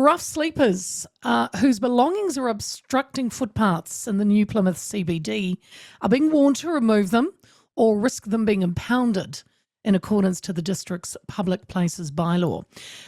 Rough sleepers whose belongings are obstructing footpaths in the new Plymouth CBD are being warned to remove them or risk them being impounded in accordance to the district's public places bylaw.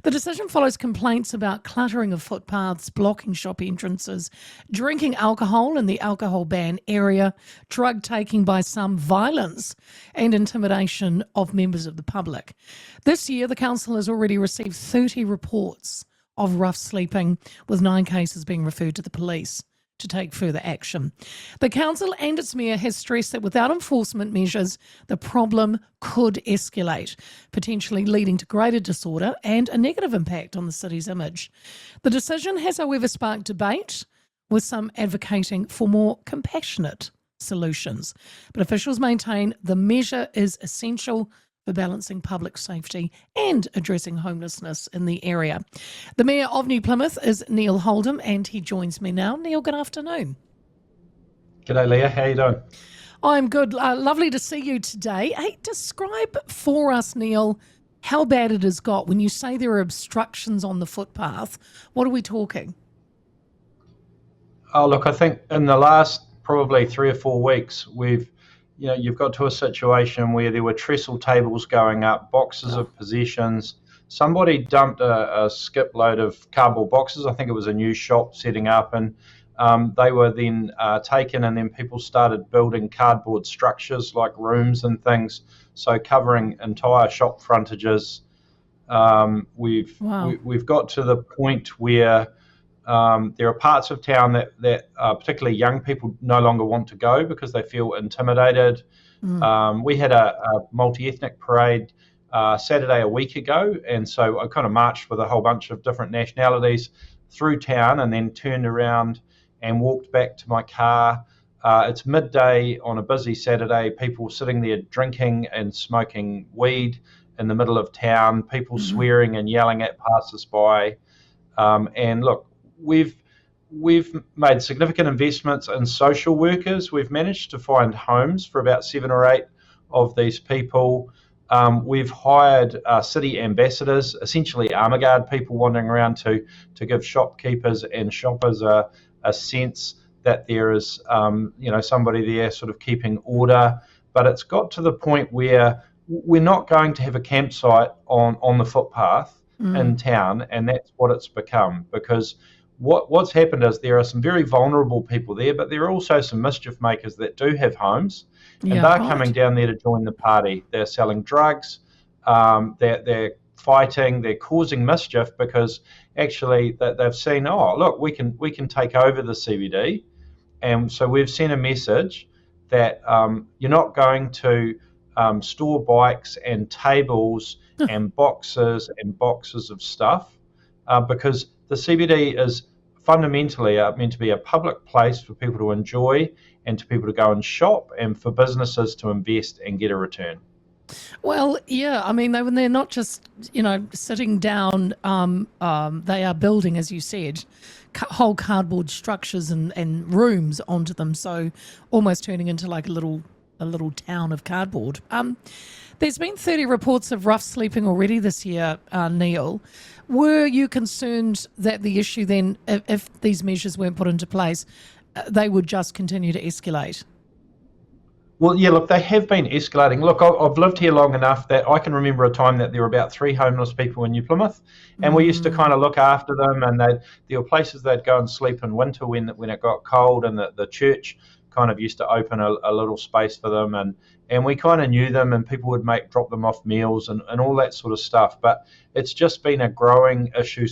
The decision follows complaints about cluttering of footpaths, blocking shop entrances, drinking alcohol in the alcohol ban area, drug taking by some, violence and intimidation of members of the public. This year, the council has already received 30 reports of rough sleeping, with 9 cases being referred to the police to take further action. The council and its mayor has stressed that without enforcement measures, the problem could escalate, potentially leading to greater disorder and a negative impact on the city's image. The decision has, however, sparked debate, with some advocating for more compassionate solutions. But officials maintain the measure is essential for balancing public safety and addressing homelessness in the area. The Mayor of New Plymouth is Neil Holdom, and he joins me now. Neil, good afternoon. G'day, Leah. How you doing? I'm good. Lovely to see you today. Hey, describe for us, Neil, how bad it has got. When you say there are obstructions on the footpath, what are we talking? Oh, look, I think in the last probably 3 or 4 weeks, you've got to a situation where there were trestle tables going up, boxes of possessions. Somebody dumped a skip load of cardboard boxes. I think it was a new shop setting up, and they were then taken, and then people started building cardboard structures like rooms and things, so covering entire shop frontages. We've got to the point where there are parts of town that particularly young people no longer want to go because they feel intimidated. We had a multi-ethnic parade Saturday a week ago, and so I kind of marched with a whole bunch of different nationalities through town and then turned around and walked back to my car. It's midday on a busy Saturday, people sitting there drinking and smoking weed in the middle of town, people swearing and yelling at passers-by. And look, we've made significant investments in social workers. We've managed to find homes for about 7 or 8 of these people. We've hired city ambassadors, essentially armour guard people wandering around to give shopkeepers and shoppers a sense that there is somebody there sort of keeping order. But it's got to the point where we're not going to have a campsite on the footpath in town, and that's what it's become, because what's happened is there are some very vulnerable people there, but there are also some mischief makers that do have homes, and they're coming down there to join the party. They're selling drugs, they're fighting, they're causing mischief because actually they've seen, oh, look, we can take over the CBD, and so we've sent a message that you're not going to store bikes and tables and boxes of stuff, because the CBD is fundamentally meant to be a public place for people to enjoy and to people to go and shop and for businesses to invest and get a return. Well, yeah, I mean, they're not just, sitting down, they are building, as you said, whole cardboard structures and rooms onto them, so almost turning into like a little town of cardboard. There's been 30 reports of rough sleeping already this year, Neil. Were you concerned that the issue then, if these measures weren't put into place, they would just continue to escalate? Well, yeah, look, they have been escalating. Look, I've lived here long enough that I can remember a time that there were about 3 homeless people in New Plymouth, and we used to kind of look after them, and there were places they'd go and sleep in winter when it got cold, and the church kind of used to open a little space for them, and we kind of knew them, and people would drop them off meals and all that sort of stuff. But it's just been a growing issue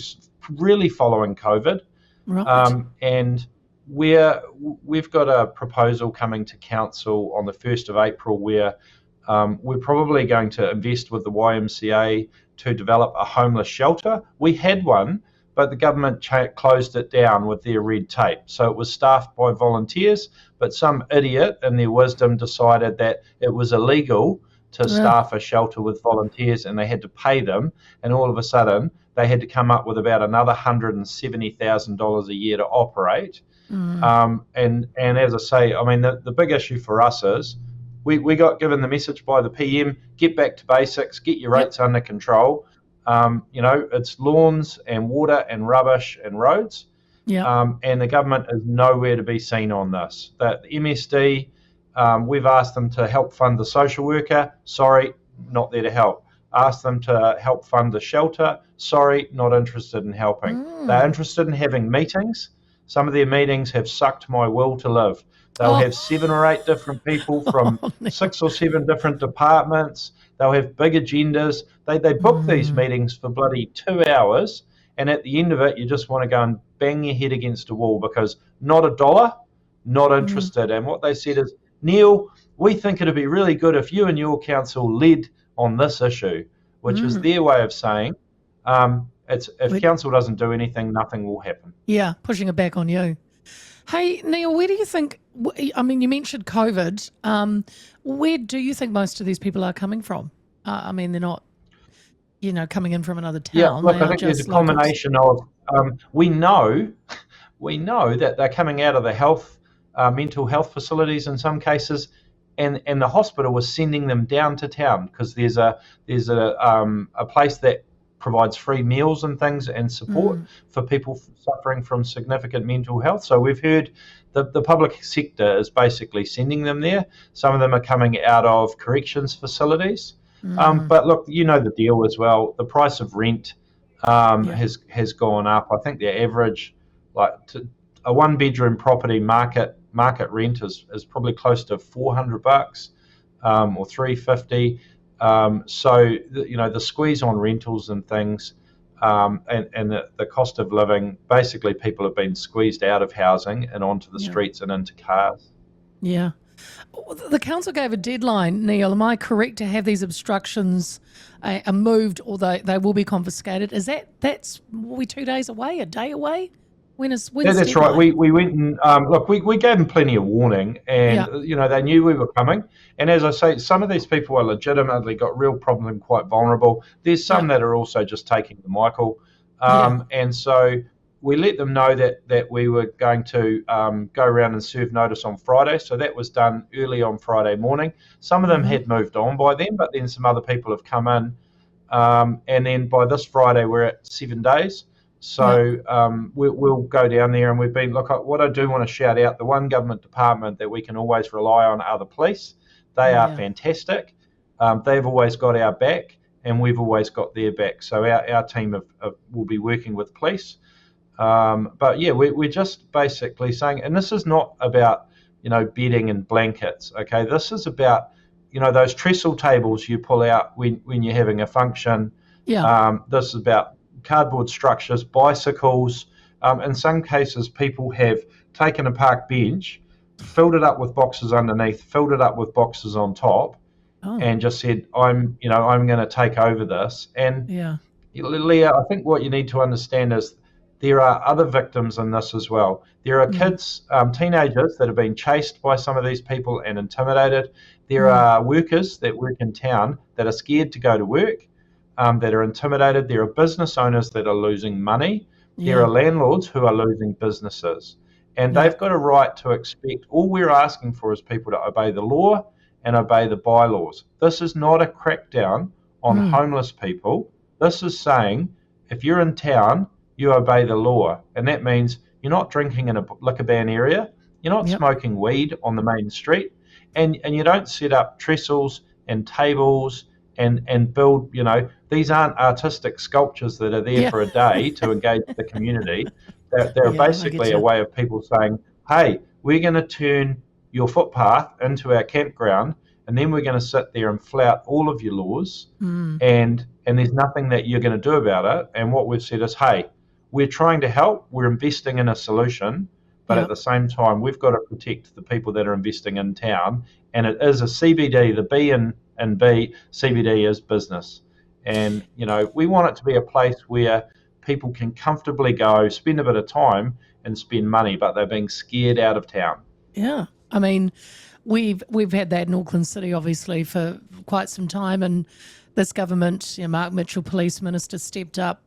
really following COVID. Right. And we've got a proposal coming to council on the 1st of April where we're probably going to invest with the YMCA to develop a homeless shelter. We had one, but the government closed it down with their red tape. So it was staffed by volunteers, but some idiot in their wisdom decided that it was illegal to staff a shelter with volunteers, and they had to pay them, and all of a sudden they had to come up with about another $170,000 a year to operate. And as I say, I mean, the big issue for us is we got given the message by the PM, get back to basics, get your rates under control. It's lawns and water and rubbish and roads. Yeah. And the government is nowhere to be seen on this. The MSD, we've asked them to help fund the social worker. Sorry, not there to help. Asked them to help fund the shelter. Sorry, not interested in helping. They're interested in having meetings. Some of their meetings have sucked my will to live. They'll have 7 or 8 different people from 6 or 7 different departments. They'll have big agendas. They book these meetings for bloody 2 hours, and at the end of it, you just want to go and bang your head against a wall because not a dollar, not interested. And what they said is, Neil, we think it'd be really good if you and your council led on this issue, which is their way of saying, if council doesn't do anything, nothing will happen. Yeah, pushing it back on you. Hey, Neil, where do you think, I mean, you mentioned COVID. Where do you think most of these people are coming from? I mean, they're not, coming in from another town. Yeah, look, I think there's a combination of, we know that they're coming out of the mental health facilities in some cases, and the hospital was sending them down to town because there's a place that provides free meals and things and support for people suffering from significant mental health. So we've heard the public sector is basically sending them there. Some of them are coming out of corrections facilities. But look, the deal as well. The price of rent has gone up. I think the average, a 1-bedroom property market rent is probably close to $400 or $350. So the squeeze on rentals and things, and the cost of living, basically people have been squeezed out of housing and onto the streets and into cars. Yeah. The council gave a deadline, Neil. Am I correct to have these obstructions moved, or they will be confiscated? That's 2 days away, a day away? That's deadline? Right. We went and look. We gave them plenty of warning, and they knew we were coming. And as I say, some of these people are legitimately got real problems and quite vulnerable. There's some that are also just taking the Michael, and so we let them know that we were going to go around and serve notice on Friday. So that was done early on Friday morning. Some of them had moved on by then, but then some other people have come in, and then by this Friday we're at 7 days. So we'll go down there, and we've been, look, what I do want to shout out, the one government department that we can always rely on are the police. They are fantastic. They've always got our back, and we've always got their back. So our team will be working with police. But yeah, we're just basically saying, and this is not about, bedding and blankets, okay? This is about, those trestle tables you pull out when you're having a function. This is about cardboard structures, bicycles. In some cases, people have taken a park bench, filled it up with boxes underneath, filled it up with boxes on top, and just said, I'm going to take over this. And Leah, I think what you need to understand is there are other victims in this as well. There are kids, teenagers that have been chased by some of these people and intimidated. There are workers that work in town that are scared to go to work, that are intimidated. There are business owners that are losing money. There are landlords who are losing businesses. And they've got a right to expect, all we're asking for is people to obey the law and obey the bylaws. This is not a crackdown on homeless people. This is saying, if you're in town, you obey the law. And that means you're not drinking in a liquor ban area, you're not smoking weed on the main street, and you don't set up trestles and tables and build, these aren't artistic sculptures that are there for a day to engage the community. They're basically a way of people saying, hey, we're going to turn your footpath into our campground, and then we're going to sit there and flout all of your laws, and there's nothing that you're going to do about it. And what we've said is, hey, we're trying to help, we're investing in a solution, but at the same time, we've got to protect the people that are investing in town. And it is a CBD, the B in B, CBD is business. And, we want it to be a place where people can comfortably go, spend a bit of time and spend money, but they're being scared out of town. Yeah. I mean, we've had that in Auckland City, obviously, for quite some time. And this government, Mark Mitchell, Police Minister, stepped up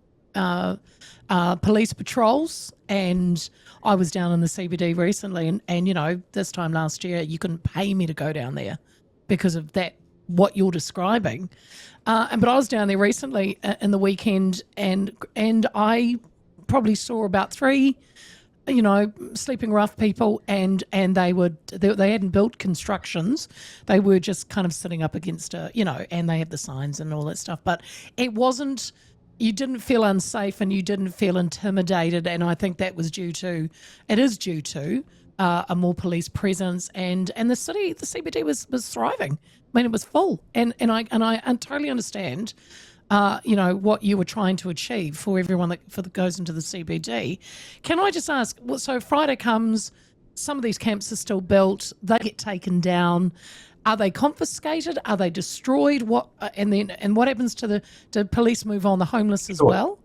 police patrols, and I was down in the CBD recently, and this time last year you couldn't pay me to go down there because of that what you're describing. But I was down there recently in the weekend, and I probably saw about 3, sleeping rough people, and they hadn't built constructions. They were just kind of sitting up against and they had the signs and all that stuff. But it wasn't. You didn't feel unsafe and you didn't feel intimidated, and I think that was due to a more police presence, and the CBD was thriving. I mean, it was full, and I totally understand, what you were trying to achieve for everyone that goes into the CBD. Can I just ask? So Friday comes, some of these camps are still built. They get taken down. Are they confiscated? Are they destroyed? And what happens to the police move on the homeless as well?